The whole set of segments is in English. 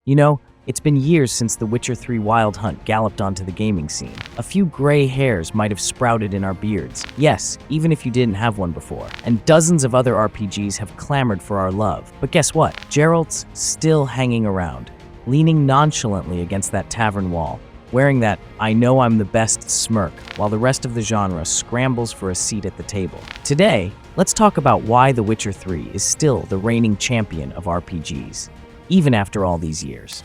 You know, it's been years since The Witcher 3 Wild Hunt galloped onto the gaming scene. A few gray hairs might have sprouted in our beards. Yes, even if you didn't have one before. And dozens of other RPGs have clamored for our love. But guess what? Geralt's still hanging around, leaning nonchalantly against that tavern wall, wearing that "I know I'm the best" smirk, while the rest of the genre scrambles for a seat at the table. Today, let's talk about why The Witcher 3 is still the reigning champion of RPGs, even after all these years.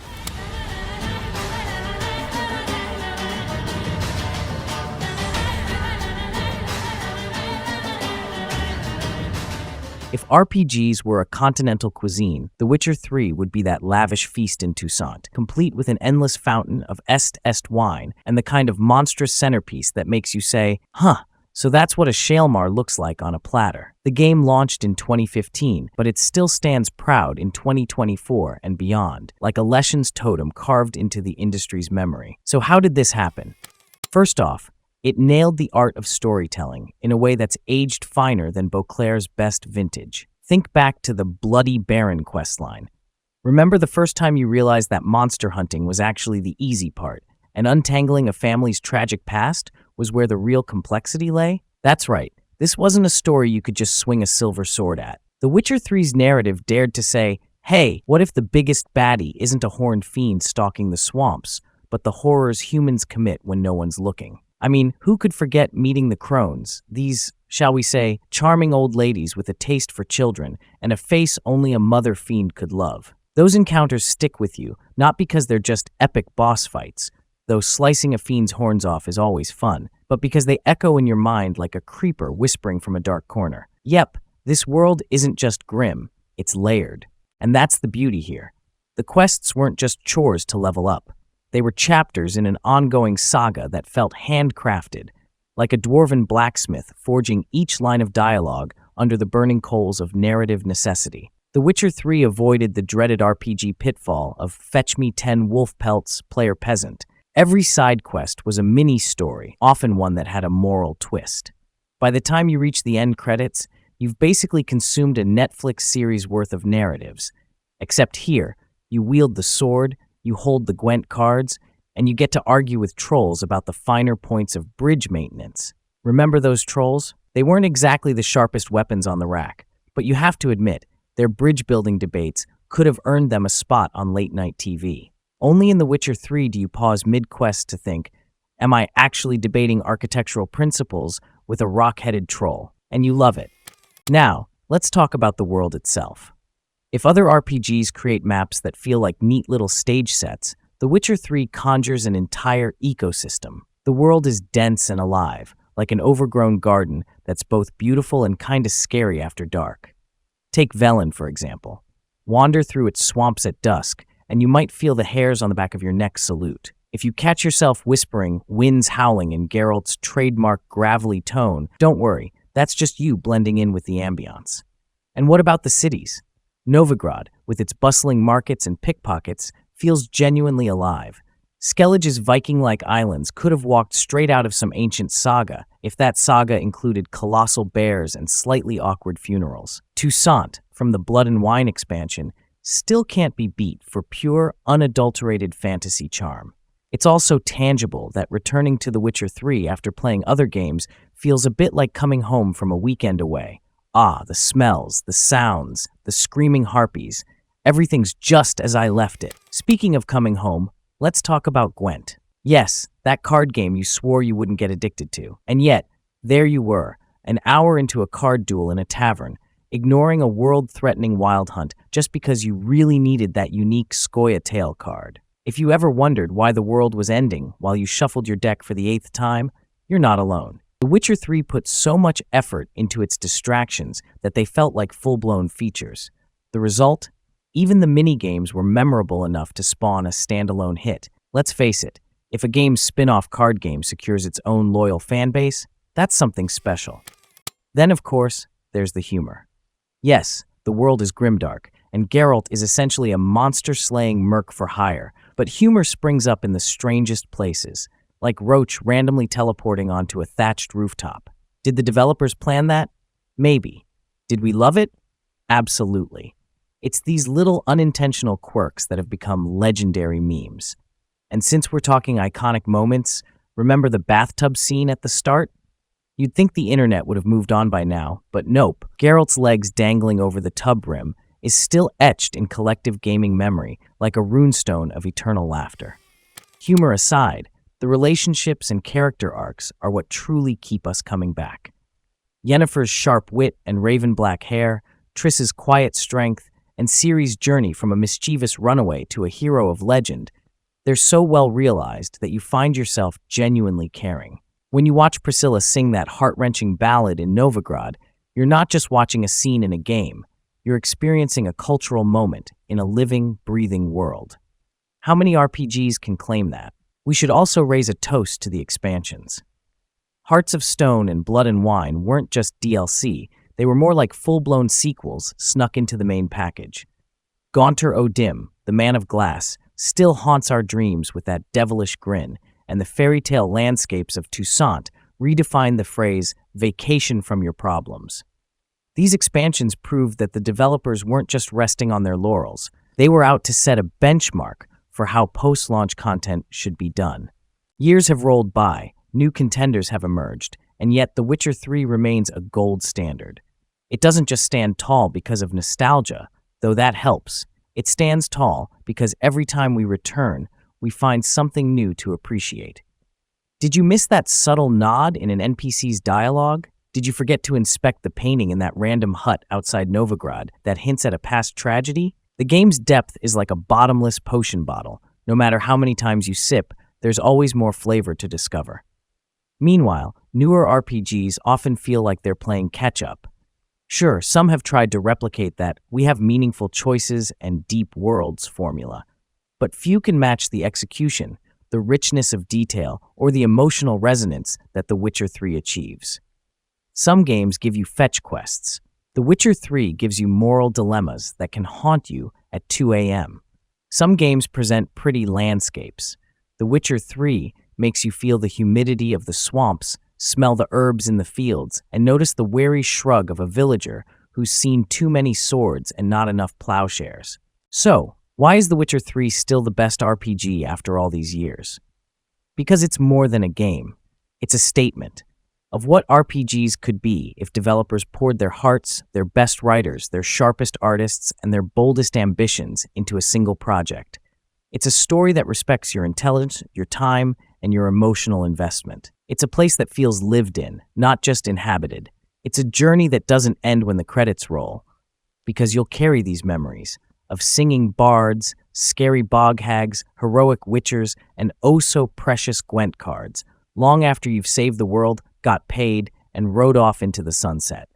If RPGs were a continental cuisine, The Witcher 3 would be that lavish feast in Toussaint, complete with an endless fountain of est wine and the kind of monstrous centerpiece that makes you say, so that's what a Shaelmar looks like on a platter. The game launched in 2015, but it still stands proud in 2024 and beyond, like a Leshen's totem carved into the industry's memory. So how did this happen? First off, it nailed the art of storytelling in a way that's aged finer than Beauclair's best vintage. Think back to the Bloody Baron questline. Remember the first time you realized that monster hunting was actually the easy part, and untangling a family's tragic past was where the real complexity lay? That's right, this wasn't a story you could just swing a silver sword at. The Witcher 3's narrative dared to say, hey, what if the biggest baddie isn't a horned fiend stalking the swamps, but the horrors humans commit when no one's looking? I mean, who could forget meeting the crones, these, shall we say, charming old ladies with a taste for children and a face only a mother fiend could love? Those encounters stick with you, not because they're just epic boss fights, though slicing a fiend's horns off is always fun, but because they echo in your mind like a creeper whispering from a dark corner. Yep, this world isn't just grim, it's layered. And that's the beauty here. The quests weren't just chores to level up. They were chapters in an ongoing saga that felt handcrafted, like a dwarven blacksmith forging each line of dialogue under the burning coals of narrative necessity. The Witcher 3 avoided the dreaded RPG pitfall of "fetch me 10 wolf pelts, player peasant." Every side quest was a mini-story, often one that had a moral twist. By the time you reach the end credits, you've basically consumed a Netflix series worth of narratives. Except here, you wield the sword, you hold the Gwent cards, and you get to argue with trolls about the finer points of bridge maintenance. Remember those trolls? They weren't exactly the sharpest weapons on the rack, but you have to admit, their bridge-building debates could have earned them a spot on late-night TV. Only in The Witcher 3 do you pause mid-quest to think, am I actually debating architectural principles with a rock-headed troll? And you love it. Now, let's talk about the world itself. If other RPGs create maps that feel like neat little stage sets, The Witcher 3 conjures an entire ecosystem. The world is dense and alive, like an overgrown garden that's both beautiful and kinda scary after dark. Take Velen, for example. Wander through its swamps at dusk, and you might feel the hairs on the back of your neck salute. If you catch yourself whispering winds howling in Geralt's trademark gravelly tone, don't worry, that's just you blending in with the ambiance. And what about the cities? Novigrad, with its bustling markets and pickpockets, feels genuinely alive. Skellige's Viking-like islands could have walked straight out of some ancient saga, if that saga included colossal bears and slightly awkward funerals. Toussaint, from the Blood and Wine expansion, still can't be beat for pure, unadulterated fantasy charm. It's also tangible that returning to The Witcher 3 after playing other games feels a bit like coming home from a weekend away. The smells, the sounds, the screaming harpies. Everything's just as I left it. Speaking of coming home, let's talk about Gwent. Yes, that card game you swore you wouldn't get addicted to. And yet, there you were, an hour into a card duel in a tavern, ignoring a world-threatening wild hunt just because you really needed that unique Skoya tail card. If you ever wondered why the world was ending while you shuffled your deck for the 8th time, you're not alone. The Witcher 3 put so much effort into its distractions that they felt like full-blown features. The result? Even the mini-games were memorable enough to spawn a standalone hit. Let's face it, if a game's spin-off card game secures its own loyal fanbase, that's something special. Then, of course, there's the humor. Yes, the world is grimdark, and Geralt is essentially a monster-slaying merc for hire, but humor springs up in the strangest places, like Roach randomly teleporting onto a thatched rooftop. Did the developers plan that? Maybe. Did we love it? Absolutely. It's these little unintentional quirks that have become legendary memes. And since we're talking iconic moments, remember the bathtub scene at the start? You'd think the internet would have moved on by now, but nope. Geralt's legs dangling over the tub rim is still etched in collective gaming memory like a runestone of eternal laughter. Humor aside, the relationships and character arcs are what truly keep us coming back. Yennefer's sharp wit and raven black hair, Triss's quiet strength, and Ciri's journey from a mischievous runaway to a hero of legend, they're so well realized that you find yourself genuinely caring. When you watch Priscilla sing that heart-wrenching ballad in Novigrad, you're not just watching a scene in a game, you're experiencing a cultural moment in a living, breathing world. How many RPGs can claim that? We should also raise a toast to the expansions. Hearts of Stone and Blood and Wine weren't just DLC, they were more like full-blown sequels snuck into the main package. Gaunter O'Dim, the Man of Glass, still haunts our dreams with that devilish grin, and the fairy tale landscapes of Toussaint redefine the phrase, vacation from your problems. These expansions proved that the developers weren't just resting on their laurels, they were out to set a benchmark for how post-launch content should be done. Years have rolled by, new contenders have emerged, and yet The Witcher 3 remains a gold standard. It doesn't just stand tall because of nostalgia, though that helps. It stands tall because every time we return, we find something new to appreciate. Did you miss that subtle nod in an NPC's dialogue? Did you forget to inspect the painting in that random hut outside Novigrad that hints at a past tragedy? The game's depth is like a bottomless potion bottle. No matter how many times you sip, there's always more flavor to discover. Meanwhile, newer RPGs often feel like they're playing catch-up. Sure, some have tried to replicate that "we have meaningful choices and deep worlds" formula, but few can match the execution, the richness of detail, or the emotional resonance that The Witcher 3 achieves. Some games give you fetch quests. The Witcher 3 gives you moral dilemmas that can haunt you at 2 a.m. Some games present pretty landscapes. The Witcher 3 makes you feel the humidity of the swamps, smell the herbs in the fields, and notice the wary shrug of a villager who's seen too many swords and not enough plowshares. So, why is The Witcher 3 still the best RPG after all these years? Because it's more than a game. It's a statement of what RPGs could be if developers poured their hearts, their best writers, their sharpest artists, and their boldest ambitions into a single project. It's a story that respects your intelligence, your time, and your emotional investment. It's a place that feels lived in, not just inhabited. It's a journey that doesn't end when the credits roll, because you'll carry these memories of singing bards, scary bog hags, heroic witchers, and oh-so-precious Gwent cards, long after you've saved the world, got paid, and rode off into the sunset.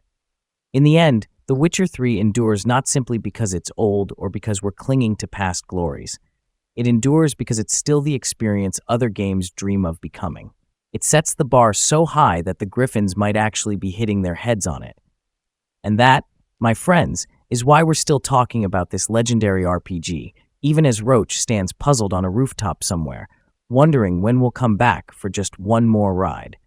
In the end, The Witcher 3 endures not simply because it's old or because we're clinging to past glories. It endures because it's still the experience other games dream of becoming. It sets the bar so high that the griffins might actually be hitting their heads on it. And that, my friends, is why we're still talking about this legendary RPG, even as Roach stands puzzled on a rooftop somewhere, wondering when we'll come back for just one more ride.